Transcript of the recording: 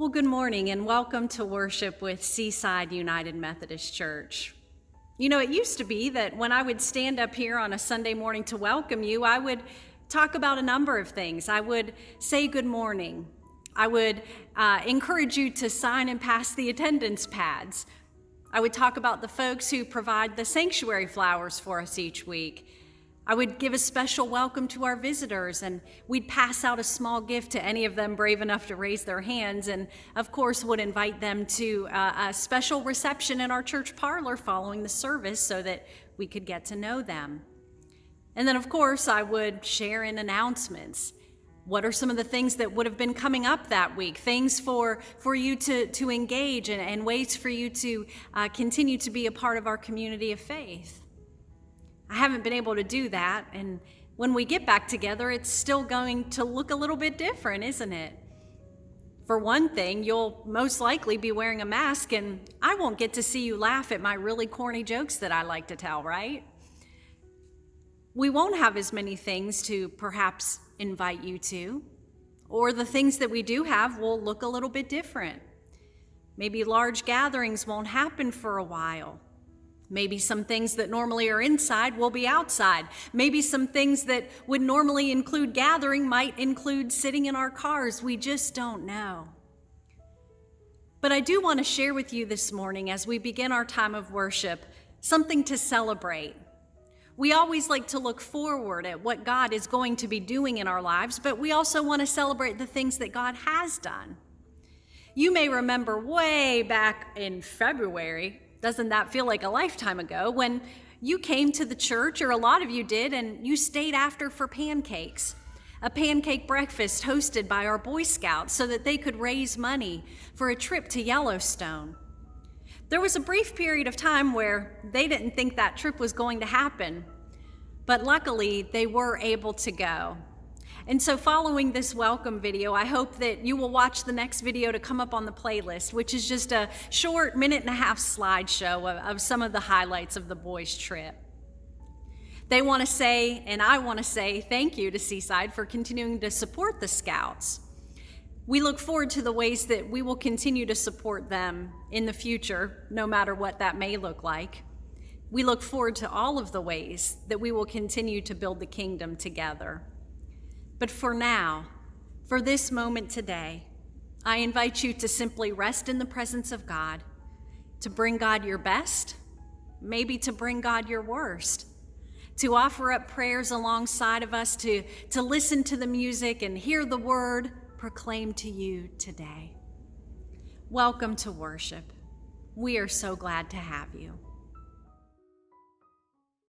Well, good morning and welcome to worship with Seaside United Methodist Church. You know, it used to be that when I would stand up here on a Sunday morning to welcome you, I would talk about a number of things. I would say good morning. I would encourage you to sign and pass the attendance pads. I would talk about the folks who provide the sanctuary flowers for us each week. I would give a special welcome to our visitors, and we'd pass out a small gift to any of them brave enough to raise their hands, and of course would invite them to a special reception in our church parlor following the service so that we could get to know them. And then of course I would share in announcements. What are some of the things that would have been coming up that week? Things for you to engage and ways for you to continue to be a part of our community of faith. I haven't been able to do that, and when we get back together, it's still going to look a little bit different, isn't it? For one thing, you'll most likely be wearing a mask, and I won't get to see you laugh at my really corny jokes that I like to tell, right? We won't have as many things to perhaps invite you to, or the things that we do have will look a little bit different. Maybe large gatherings won't happen for a while. Maybe some things that normally are inside will be outside. Maybe some things that would normally include gathering might include sitting in our cars. We just don't know. But I do want to share with you this morning, as we begin our time of worship, something to celebrate. We always like to look forward at what God is going to be doing in our lives, but we also want to celebrate the things that God has done. You may remember way back in February, doesn't that feel like a lifetime ago, when you came to the church, or a lot of you did, and you stayed after for pancakes, a pancake breakfast hosted by our Boy Scouts so that they could raise money for a trip to Yellowstone. There was a brief period of time where they didn't think that trip was going to happen, but luckily they were able to go. And so following this welcome video, I hope that you will watch the next video to come up on the playlist, which is just a short 1.5-minute slideshow of some of the highlights of the boys' trip. They want to say, and I want to say, thank you to Seaside for continuing to support the Scouts. We look forward to the ways that we will continue to support them in the future, no matter what that may look like. We look forward to all of the ways that we will continue to build the kingdom together. But for now, for this moment today, I invite you to simply rest in the presence of God, to bring God your best, maybe to bring God your worst, to offer up prayers alongside of us, to listen to the music and hear the word proclaimed to you today. Welcome to worship. We are so glad to have you.